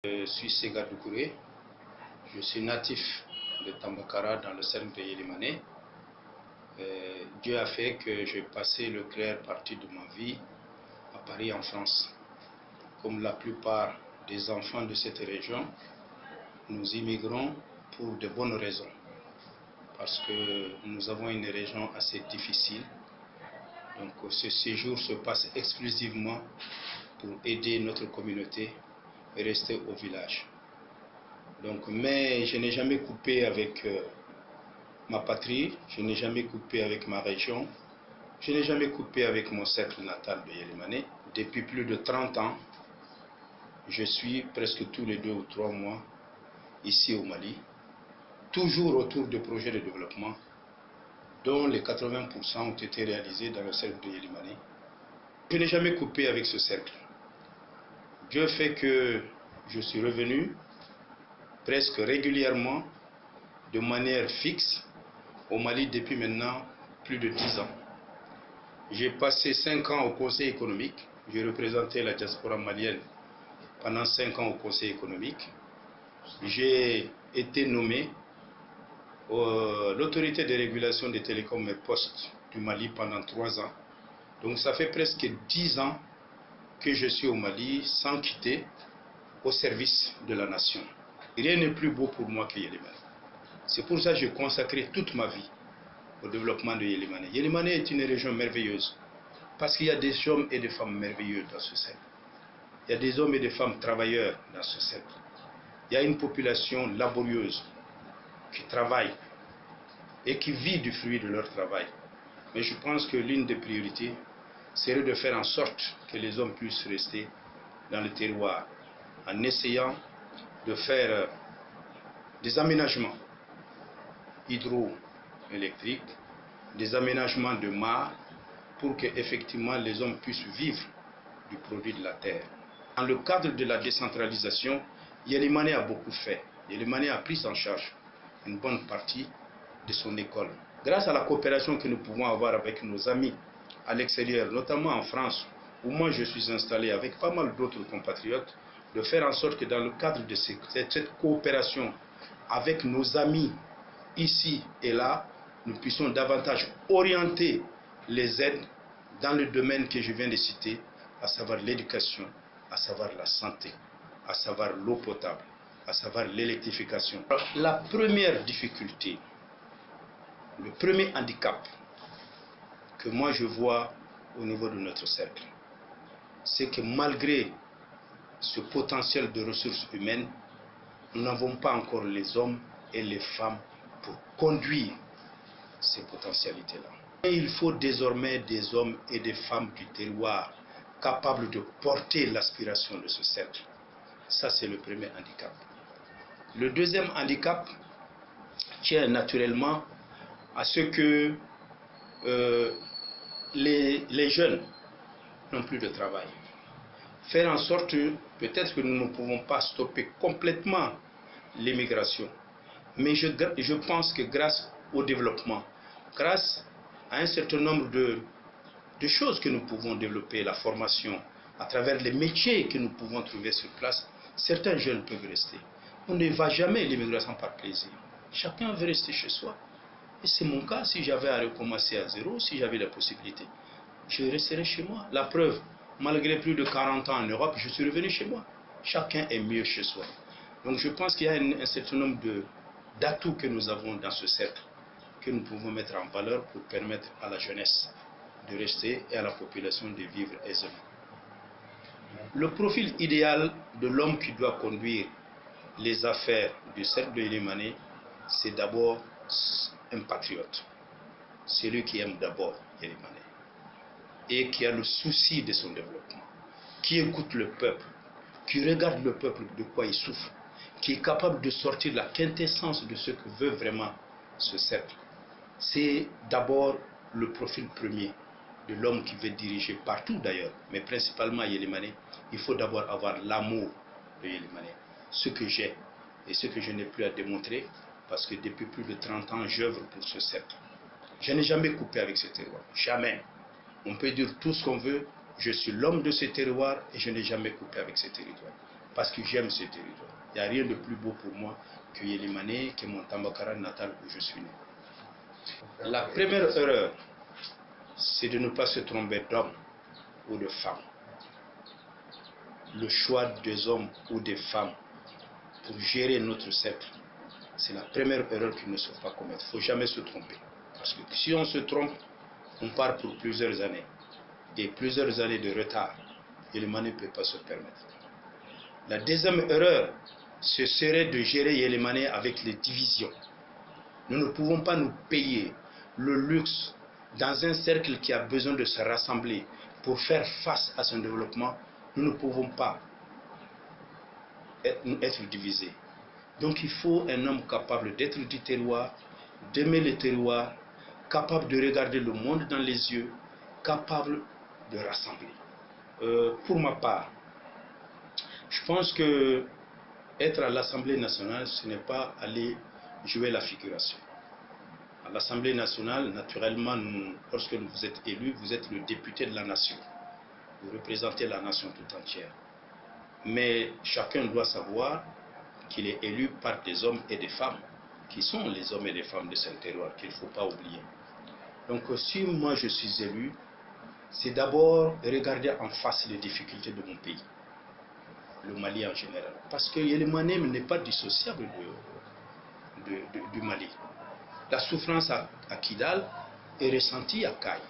Je suis Sega Doucouré, je suis natif de Tambakara dans le cercle de Yélimane. Dieu a fait que j'ai passé le clair partie de ma vie à Paris en France. Comme la plupart des enfants de cette région, nous immigrons pour de bonnes raisons. Parce que nous avons une région assez difficile. Donc ce séjour se passe exclusivement pour aider notre communauté et rester au village. Donc, mais je n'ai jamais coupé avec ma patrie, je n'ai jamais coupé avec ma région, je n'ai jamais coupé avec mon cercle natal de Yélimane. Depuis plus de 30 ans, je suis presque tous les 2 ou 3 mois ici au Mali, toujours autour de projets de développement dont les 80% ont été réalisés dans le cercle de Yélimane. Je n'ai jamais coupé avec ce cercle. Dieu fait que je suis revenu presque régulièrement, de manière fixe, au Mali depuis maintenant plus de 10 ans. J'ai passé 5 ans au Conseil économique. J'ai représenté la diaspora malienne pendant 5 ans au Conseil économique. J'ai été nommé à l'autorité de régulation des télécoms et postes du Mali pendant 3 ans. Donc ça fait presque 10 ans que je suis au Mali sans quitter, au service de la nation. Rien n'est plus beau pour moi que Yélimane. C'est pour ça que j'ai consacré toute ma vie au développement de Yélimane. Yélimane est une région merveilleuse parce qu'il y a des hommes et des femmes merveilleux dans ce cercle. Il y a des hommes et des femmes travailleurs dans ce cercle. Il y a une population laborieuse qui travaille et qui vit du fruit de leur travail. Mais je pense que l'une des priorités serait de faire en sorte que les hommes puissent rester dans le terroir en essayant de faire des aménagements hydroélectriques, des aménagements de mares pour que effectivement les hommes puissent vivre du produit de la terre. Dans le cadre de la décentralisation, Yélimane a beaucoup fait. Yélimane a pris en charge une bonne partie de son école. Grâce à la coopération que nous pouvons avoir avec nos amis à l'extérieur, notamment en France, où moi je suis installé avec pas mal d'autres compatriotes, de faire en sorte que dans le cadre de cette coopération avec nos amis ici et là, nous puissions davantage orienter les aides dans le domaine que je viens de citer, à savoir l'éducation, à savoir la santé, à savoir l'eau potable, à savoir l'électrification. La première difficulté, le premier handicap que moi je vois au niveau de notre cercle, c'est que malgré ce potentiel de ressources humaines, nous n'avons pas encore les hommes et les femmes pour conduire ces potentialités-là. Il faut désormais des hommes et des femmes du terroir capables de porter l'aspiration de ce cercle. Ça, c'est le premier handicap. Le deuxième handicap tient naturellement à ce que les jeunes n'ont plus de travail. Faire en sorte, peut-être que nous ne pouvons pas stopper complètement l'immigration, mais je pense que grâce au développement, grâce à un certain nombre de choses que nous pouvons développer, la formation, à travers les métiers que nous pouvons trouver sur place, certains jeunes peuvent rester. On ne va jamais l'immigration par plaisir. Chacun veut rester chez soi. Et c'est mon cas. Si j'avais à recommencer à zéro, si j'avais la possibilité, je resterais chez moi. La preuve, malgré plus de 40 ans en Europe, je suis revenu chez moi. Chacun est mieux chez soi. Donc je pense qu'il y a un certain nombre d'atouts que nous avons dans ce cercle, que nous pouvons mettre en valeur pour permettre à la jeunesse de rester et à la population de vivre aisément. Le profil idéal de l'homme qui doit conduire les affaires du cercle de Yélimane, c'est d'abord un patriote. Celui qui aime d'abord Yélimane et qui a le souci de son développement, qui écoute le peuple, qui regarde le peuple de quoi il souffre, qui est capable de sortir la quintessence de ce que veut vraiment ce cercle. C'est d'abord le profil premier de l'homme qui veut diriger partout d'ailleurs, mais principalement à Yélimane. Il faut d'abord avoir l'amour de Yélimane, ce que j'ai et ce que je n'ai plus à démontrer, parce que depuis plus de 30 ans, j'œuvre pour ce cercle. Je n'ai jamais coupé avec ce terroir, jamais. On peut dire tout ce qu'on veut, je suis l'homme de ce terroir et je n'ai jamais coupé avec ce territoire. parce que j'aime ce territoire. Il n'y a rien de plus beau pour moi que Yélimane, que mon Tambakara natal où je suis né. La première erreur, c'est de ne pas se tromper d'homme ou de femme. Le choix des hommes ou des femmes pour gérer notre sceptre, c'est la première erreur qu'il ne faut pas commettre. Il ne faut jamais se tromper. Parce que si on se trompe, on part pour plusieurs années. Et plusieurs années de retard. Yélimane ne peut pas se permettre. La deuxième erreur, ce serait de gérer Yélimane avec les divisions. Nous ne pouvons pas nous payer le luxe dans un cercle qui a besoin de se rassembler pour faire face à son développement. Nous ne pouvons pas être divisés. Donc il faut un homme capable d'être du terroir, d'aimer le terroir, capable de regarder le monde dans les yeux, capable de rassembler. Pour ma part, je pense que être à l'Assemblée nationale, ce n'est pas aller jouer la figuration. À l'Assemblée nationale, naturellement, lorsque vous êtes élu, vous êtes le député de la nation. Vous représentez la nation tout entière. Mais chacun doit savoir qu'il est élu par des hommes et des femmes, qui sont les hommes et les femmes de ce terroir, qu'il ne faut pas oublier. Donc si moi je suis élu, c'est d'abord regarder en face les difficultés de mon pays, le Mali en général. Parce que Yélimane n'est pas dissociable du Mali. La souffrance à Kidal est ressentie à Kaye.